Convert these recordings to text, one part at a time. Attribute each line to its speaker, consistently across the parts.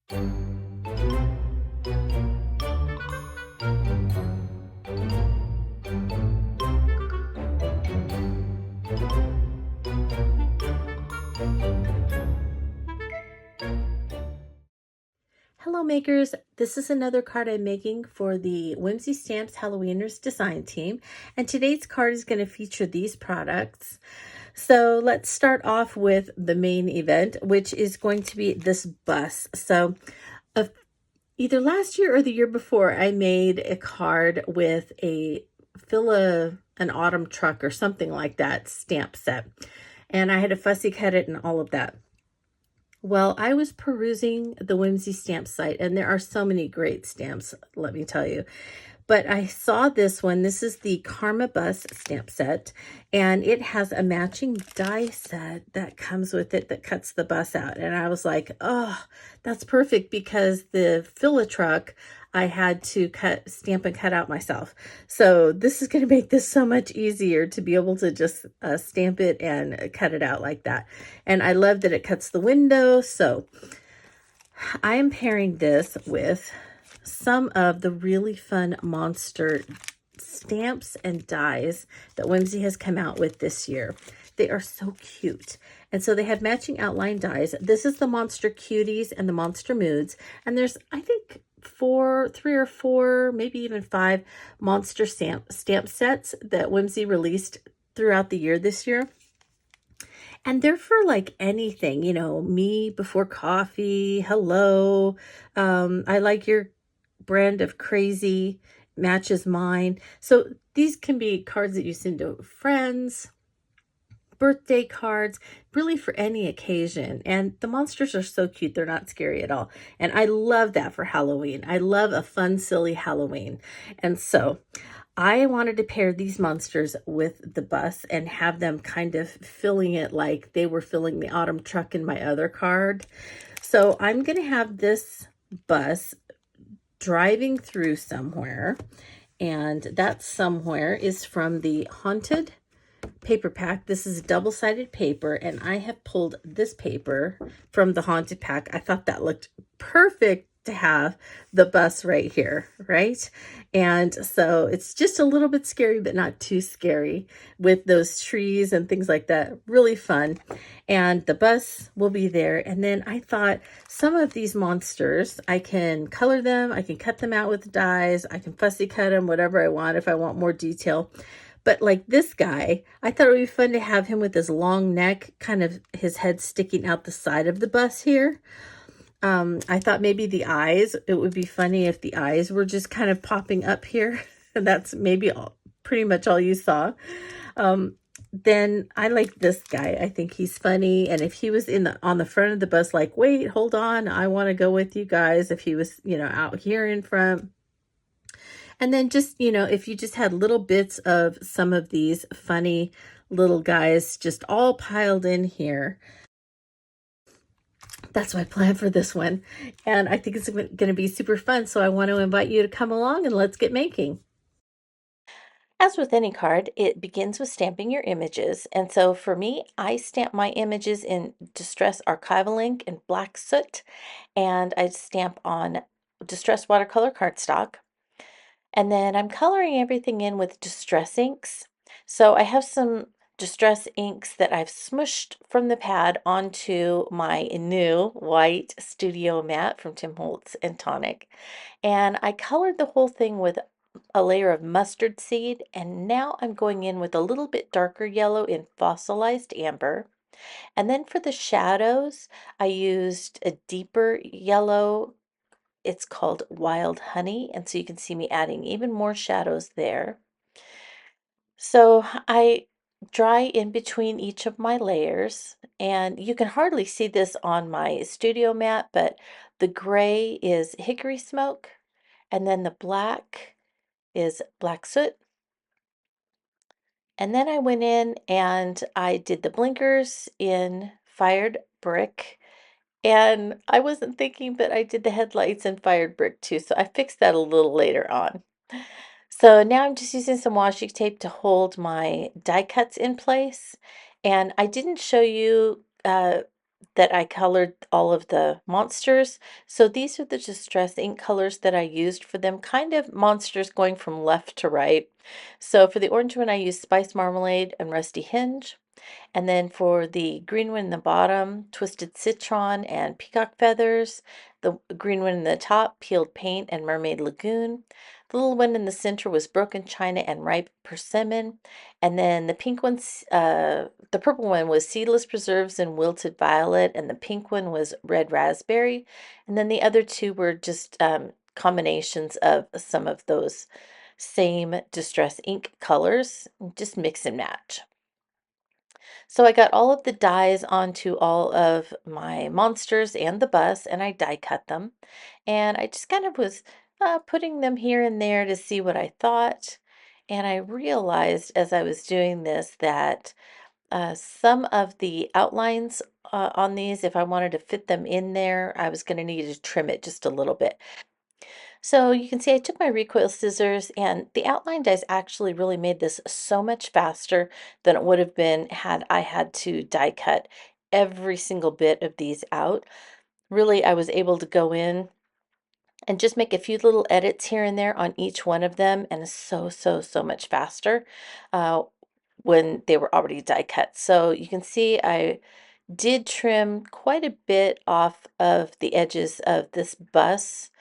Speaker 1: Hello makers, this is another card I'm making for the Whimsy Stamps Halloweeners design team, and today's card is going to feature these products. So let's start off with the main event, which is going to be this bus. So uh, either last year or the year before, I made a card with an autumn truck or something like that stamp set, and I had to fussy cut it and all of that. Well, I was perusing the Whimsy Stamp site, and there are so many great stamps, let me tell you. But I saw this one. This is the Karma Bus stamp set, and it has a matching die set that comes with it that cuts the bus out. And I was like, oh, that's perfect, because the filler truck I had to stamp and cut out myself. So this is going to make this so much easier to be able to just stamp it and cut it out like that. And I love that it cuts the window. So I am pairing this with some of the really fun monster stamps and dies that Whimsy has come out with this year. They are so cute. And so they have matching outline dies. This is the Monster Cuties and the Monster Moods. And there's, I think, three or four, maybe even 5 monster stamp sets that Whimsy released throughout the year this year. And they're for like anything, me before coffee, hello, I like your brand of crazy, matches mine. So these can be cards that you send to friends, birthday cards, really for any occasion. And the monsters are so cute. They're not scary at all. And I love that for Halloween. I love a fun, silly Halloween. And so I wanted to pair these monsters with the bus and have them kind of filling it like they were filling the autumn truck in my other card. So I'm going to have this bus driving through somewhere, and that somewhere is from the Haunted paper pack. This is double-sided paper, and I have pulled this paper from the Haunted pack. I thought that looked perfect to have the bus right here, right? And so it's just a little bit scary, but not too scary, with those trees and things like that. Really fun. And the bus will be there. And then I thought some of these monsters, I can color them, I can cut them out with dies, I can fussy cut them, whatever I want, if I want more detail. But like this guy, I thought it would be fun to have him with his long neck, kind of his head sticking out the side of the bus here. I thought maybe the eyes, it would be funny if the eyes were just kind of popping up here. And that's maybe pretty much all you saw. Then I like this guy. I think he's funny. And if he was on the front of the bus, like, wait, hold on, I want to go with you guys. If he was, out here in front. And then just, if you just had little bits of some of these funny little guys just all piled in here. That's my plan for this one. And I think it's going to be super fun. So I want to invite you to come along and let's get making. As with any card, it begins with stamping your images. And so for me, I stamp my images in Distress Archival ink and black soot. And I stamp on Distress watercolor cardstock. And then I'm coloring everything in with Distress inks. So I have some Distress inks that I've smushed from the pad onto my new white studio mat from Tim Holtz and Tonic. And I colored the whole thing with a layer of mustard seed, and now I'm going in with a little bit darker yellow in fossilized amber. And then for the shadows, I used a deeper yellow. It's called Wild Honey, and so you can see me adding even more shadows there. So I dry in between each of my layers, and you can hardly see this on my studio mat, but the gray is hickory smoke, and then the black is black soot. And then I went in and I did the blinkers in fired brick. And I wasn't thinking, but I did the headlights in fired brick too, so I fixed that a little later on. So now I'm just using some washi tape to hold my die cuts in place. And I didn't show you that I colored all of the monsters. So these are the Distress ink colors that I used for them, kind of monsters going from left to right. So for the orange one, I used Spice Marmalade and Rusty Hinge. And then for the green one in the bottom, Twisted Citron and Peacock Feathers. The green one in the top, Peeled Paint and Mermaid Lagoon. The little one in the center was Broken China and Ripe Persimmon. And then the pink one's, the purple one was Seedless Preserves and Wilted Violet. And the pink one was Red Raspberry. And then the other two were just combinations of some of those same Distress ink colors, just mix and match. So I got all of the dies onto all of my monsters and the bus, and I die cut them. And I just kind of was putting them here and there to see what I thought. And I realized as I was doing this that some of the outlines on these, if I wanted to fit them in there, I was going to need to trim it just a little bit. So you can see I took my recoil scissors, and the outline dies actually really made this so much faster than it would have been had I had to die cut every single bit of these out. Really, I was able to go in and just make a few little edits here and there on each one of them, and it's so much faster uh, when they were already die cut. So you can see I did trim quite a bit off of the edges of this bus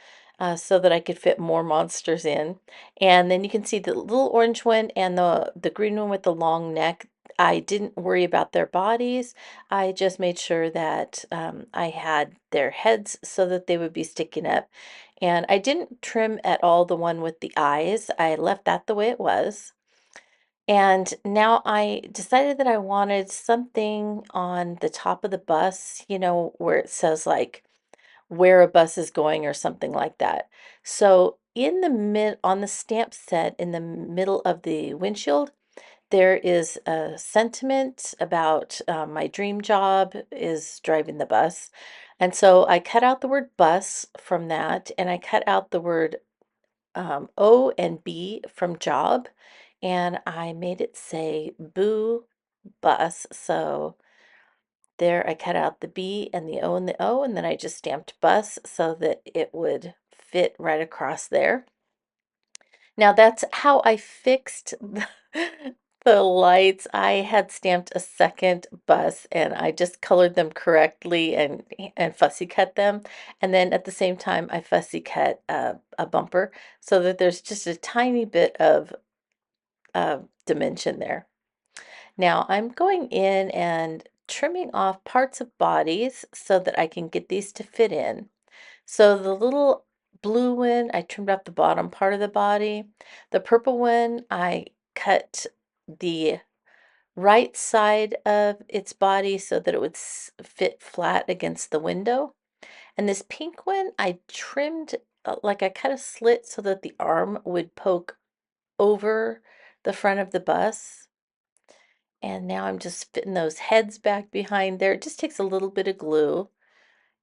Speaker 1: so that I could fit more monsters in. And then you can see the little orange one and the green one with the long neck. I didn't worry about their bodies. I just made sure that I had their heads so that they would be sticking up. And I didn't trim at all the one with the eyes. I left that the way it was. And now I decided that I wanted something on the top of the bus, you know, where it says like where a bus is going or something like that. So in the mid on the stamp set in the middle of the windshield, there is a sentiment about my dream job is driving the bus. And so I cut out the word bus from that, and I cut out the word O and B from job, and I made it say boo bus. So there I cut out the B and the O and the O, and then I just stamped bus so that it would fit right across there. Now that's how I fixed the lights. I had stamped a second bus, and I just colored them correctly and fussy cut them. And then at the same time, I fussy cut a bumper so that there's just a tiny bit of dimension there. Now I'm going in and trimming off parts of bodies so that I can get these to fit in. So the little blue one, I trimmed off the bottom part of the body. The purple one, I cut the right side of its body so that it would fit flat against the window. And this pink one, I trimmed, like I cut a slit so that the arm would poke over the front of the bus. And now I'm just fitting those heads back behind there. It just takes a little bit of glue.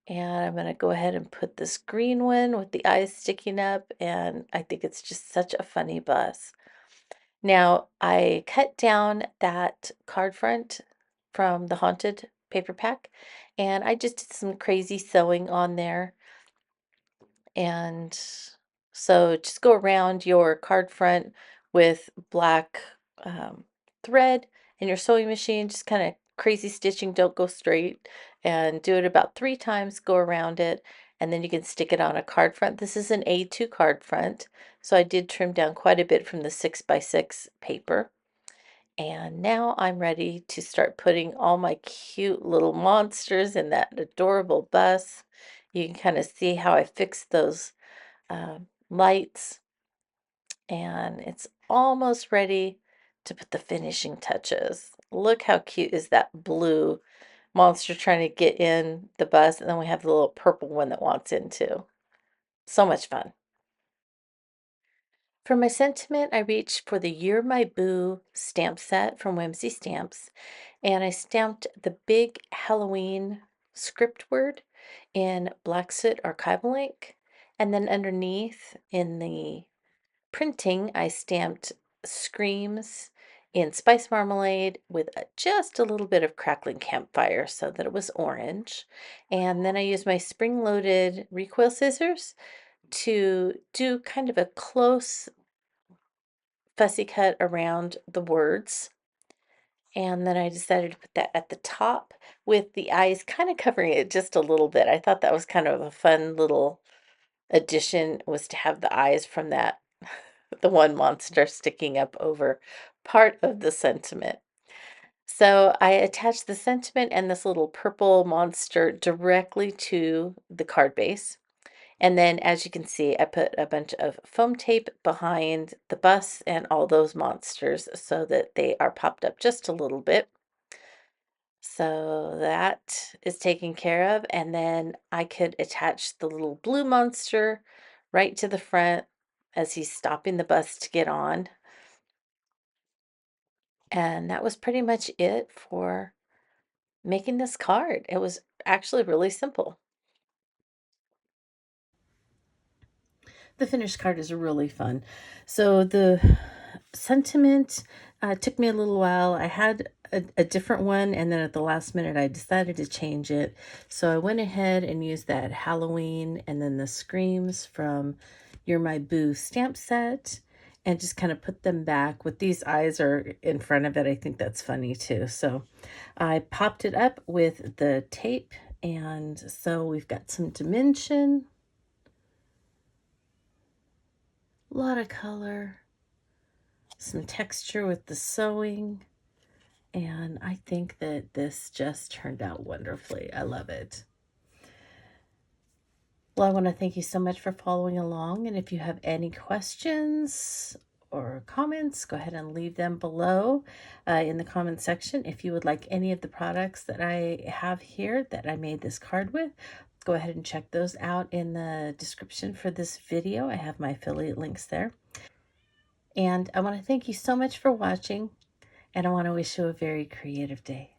Speaker 1: And I'm going to go ahead and put this green one with the eyes sticking up, and I think it's just such a funny bus. Now, I cut down that card front from the Haunted paper pack, and I just did some crazy sewing on there. And so just go around your card front with black thread and your sewing machine, just kind of crazy stitching, don't go straight, and do it about 3 times, go around it, and then you can stick it on a card front. This is an A2 card front, so I did trim down quite a bit from the 6x6 paper. And now I'm ready to start putting all my cute little monsters in that adorable bus. You can kind of see how I fixed those lights, and it's almost ready to put the finishing touches. Look how cute is that blue monster trying to get in the bus, and then we have the little purple one that wants in too. So much fun. For my sentiment, I reached for the You're My Boo stamp set from Whimsy Stamps, and I stamped the big Halloween script word in black soot archival ink, and then underneath in the printing, I stamped Screams in spice marmalade with just a little bit of crackling campfire so that it was orange. And then I used my spring-loaded recoil scissors to do kind of a close fussy cut around the words. And then I decided to put that at the top with the eyes kind of covering it just a little bit. I thought that was kind of a fun little addition, was to have the eyes from that the one monster sticking up over part of the sentiment. So I attached the sentiment and this little purple monster directly to the card base. And then, as you can see, I put a bunch of foam tape behind the bus and all those monsters so that they are popped up just a little bit. So that is taken care of. And then I could attach the little blue monster right to the front as he's stopping the bus to get on. And that was pretty much it for making this card. It was actually really simple. The finished card is really fun. So the sentiment took me a little while. I had a different one, and then at the last minute I decided to change it. So I went ahead and used that Halloween and then the Screams from You're My Boo stamp set, and just kind of put them back with these eyes are in front of it. I think that's funny too. So I popped it up with the tape, and so we've got some dimension, a lot of color, some texture with the sewing, and I think that this just turned out wonderfully. I love it. Well, I want to thank you so much for following along, and if you have any questions or comments, go ahead and leave them below in the comment section. If you would like any of the products that I have here that I made this card with, go ahead and check those out in the description for this video. I have my affiliate links there. And I want to thank you so much for watching, and I want to wish you a very creative day.